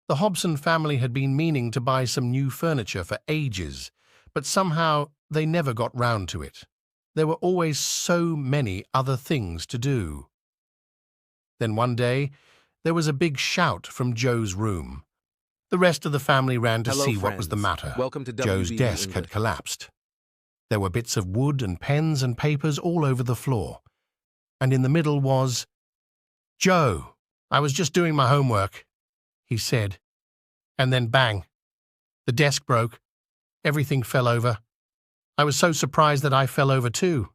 The Hobson family had been meaning to buy some new furniture for ages, but somehow they never got round to it. There were always so many other things to do. Then one day, there was a big shout from Joe's room. The rest of the family ran to see what was the matter. Welcome to Joe's WBE desk had English. collapsed. There were bits of wood and pens and papers all over the floor. And in the middle was Joe. "I was just doing my homework," he said. And then bang. The desk broke. Everything fell over. I was so surprised that I fell over too.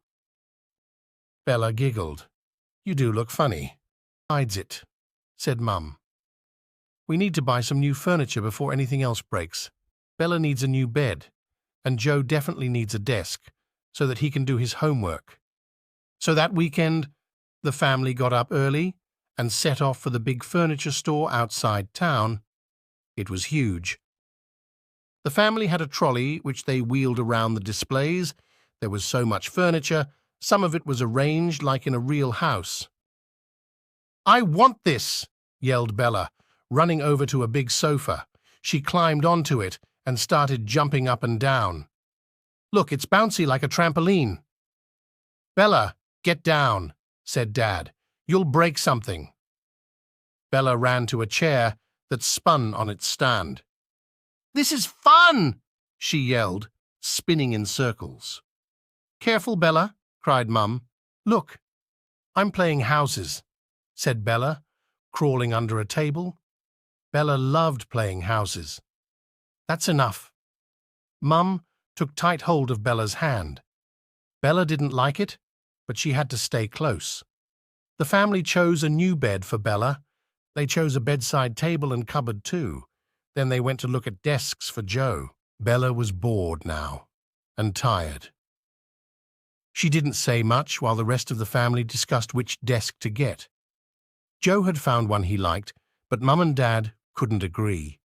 Bella giggled. "You do look funny." "Hides it," said Mum. "We need to buy some new furniture before anything else breaks. Bella needs a new bed, and Joe definitely needs a desk so that he can do his homework." So that weekend, the family got up early and set off for the big furniture store outside town. It was huge. The family had a trolley which they wheeled around the displays. There was so much furniture, some of it was arranged like in a real house. "I want this!" yelled Bella, running over to a big sofa. She climbed onto it and started jumping up and down. "Look, it's bouncy like a trampoline." "Bella, get down," said Dad. "You'll break something." Bella ran to a chair that spun on its stand. "This is fun!" she yelled, spinning in circles. "Careful, Bella," cried Mum. "Look, I'm playing houses," said Bella, crawling under a table. Bella loved playing houses. "That's enough." Mum took tight hold of Bella's hand. Bella didn't like it, but she had to stay close. The family chose a new bed for Bella. They chose a bedside table and cupboard too. Then they went to look at desks for Joe. Bella was bored now and tired. She didn't say much while the rest of the family discussed which desk to get. Joe had found one he liked, but Mum and Dad couldn't agree.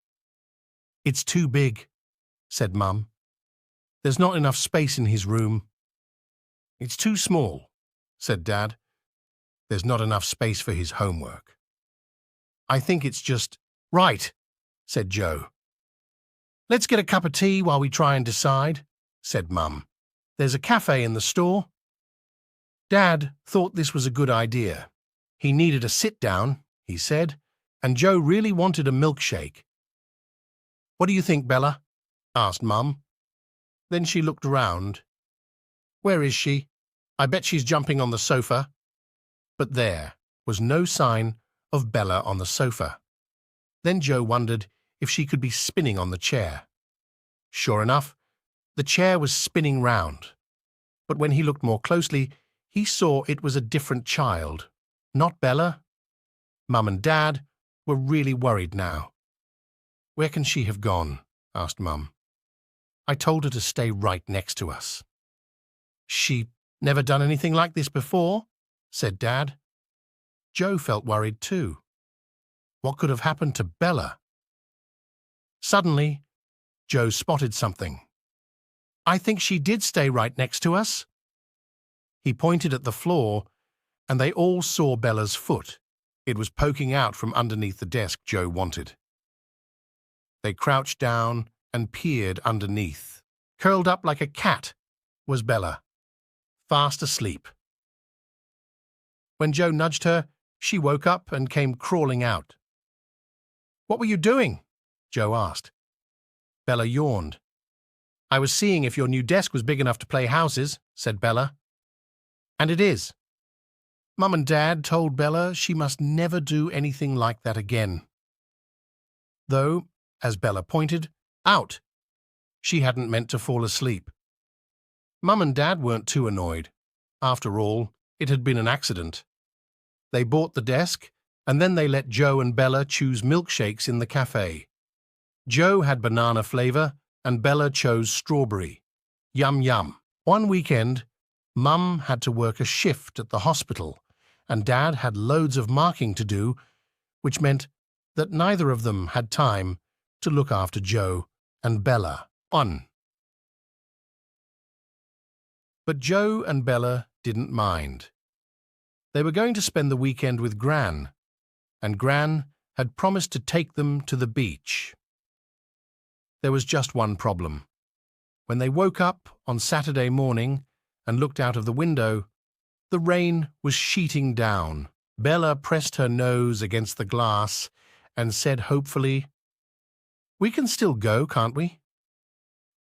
"It's too big," said Mum. "There's not enough space in his room." "It's too small," said Dad. "There's not enough space for his homework." "I think it's just right," said Joe. "Let's get a cup of tea while we try and decide," said Mum. "There's a cafe in the store." Dad thought this was a good idea. He needed a sit-down, he said, and Joe really wanted a milkshake. "What do you think, Bella?" asked Mum. Then she looked around. "Where is she? I bet she's jumping on the sofa." But there was no sign of Bella on the sofa. Then Joe wondered if she could be spinning on the chair. Sure enough, the chair was spinning round. But when he looked more closely, he saw it was a different child, not Bella. Mum and Dad were really worried now. "Where can she have gone?" asked Mum. "I told her to stay right next to us." "She never done anything like this before," said Dad. Joe felt worried too. What could have happened to Bella? Suddenly, Joe spotted something. "I think she did stay right next to us." He pointed at the floor, and they all saw Bella's foot. It was poking out from underneath the desk Joe wanted. They crouched down and peered underneath. Curled up like a cat was Bella, fast asleep. When Joe nudged her, she woke up and came crawling out. "What were you doing?" Joe asked. Bella yawned. "I was seeing if your new desk was big enough to play houses," said Bella. "And it is." Mum and Dad told Bella she must never do anything like that again. Though, as Bella pointed out, she hadn't meant to fall asleep. Mum and Dad weren't too annoyed. After all, it had been an accident. They bought the desk, and then they let Joe and Bella choose milkshakes in the cafe. Joe had banana flavor, and Bella chose strawberry. Yum yum. One weekend, Mum had to work a shift at the hospital, and Dad had loads of marking to do, which meant that neither of them had time to look after Joe and Bella. But Joe and Bella didn't mind. They were going to spend the weekend with Gran, and Gran had promised to take them to the beach. There was just one problem. When they woke up on Saturday morning and looked out of the window, the rain was sheeting down. Bella pressed her nose against the glass and said hopefully, "We can still go, can't we?"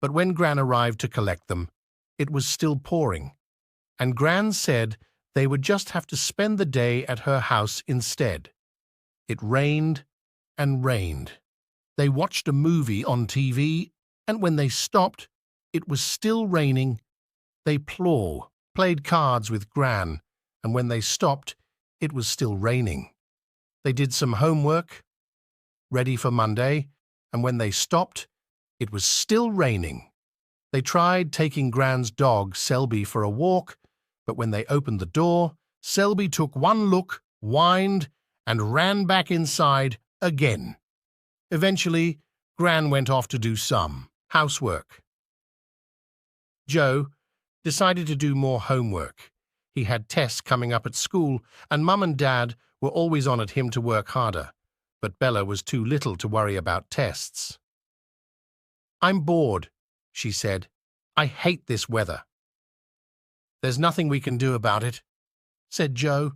But when Gran arrived to collect them, it was still pouring, and Gran said they would just have to spend the day at her house instead. It rained and rained. They watched a movie on TV, and when they stopped, it was still raining. They played cards with Gran, and when they stopped, it was still raining. They did some homework, ready for Monday, and when they stopped, it was still raining. They tried taking Gran's dog, Selby, for a walk, but when they opened the door, Selby took one look, whined, and ran back inside again. Eventually, Gran went off to do some housework. Joe decided to do more homework. He had tests coming up at school, and Mum and Dad were always on at him to work harder, but Bella was too little to worry about tests. "I'm bored," she said. "I hate this weather." "There's nothing we can do about it," said Joe.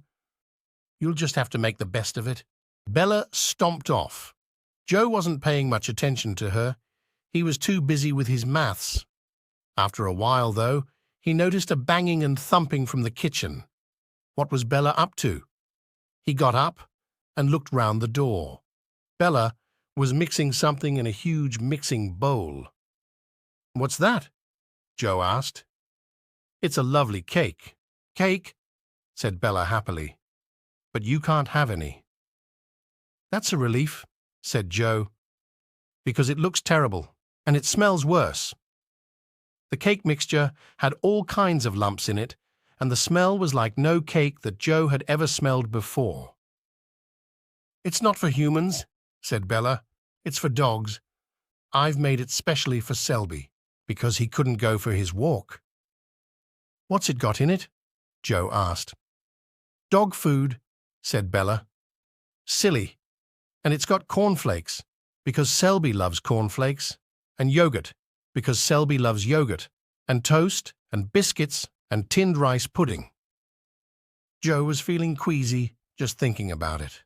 "You'll just have to make the best of it." Bella stomped off. Joe wasn't paying much attention to her. He was too busy with his maths. After a while, though, he noticed a banging and thumping from the kitchen. What was Bella up to? He got up and looked round the door. Bella was mixing something in a huge mixing bowl. "What's that?" Joe asked. "It's a lovely cake." "Cake?" said Bella happily. "But you can't have any." "That's a relief," said Joe, "because it looks terrible, and it smells worse." The cake mixture had all kinds of lumps in it, and the smell was like no cake that Joe had ever smelled before. "It's not for humans," said Bella. "It's for dogs. I've made it specially for Selby, because he couldn't go for his walk." "What's it got in it?" Joe asked. "Dog food," said Bella. "Silly. And it's got cornflakes, because Selby loves cornflakes, and yogurt, because Selby loves yogurt, and toast, and biscuits, and tinned rice pudding." Joe was feeling queasy just thinking about it.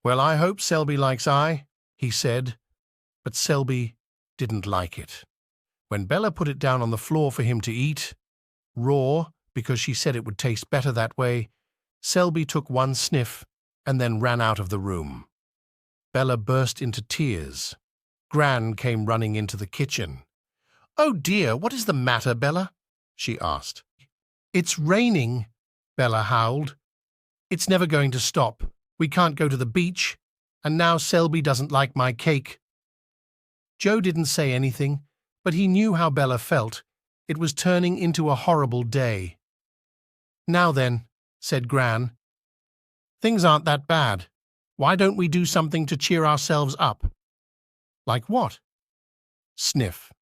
"Well, I hope Selby likes he said, but Selby didn't like it. When Bella put it down on the floor for him to eat, raw, because she said it would taste better that way, Selby took one sniff and then ran out of the room. Bella burst into tears. Gran came running into the kitchen. "Oh dear, what is the matter, Bella?" she asked. "It's raining," Bella howled. "It's never going to stop. We can't go to the beach, and now Selby doesn't like my cake." Joe didn't say anything, but he knew how Bella felt. It was turning into a horrible day. "Now then," said Gran, "things aren't that bad. Why don't we do something to cheer ourselves up?" "Like what?" "Sniff."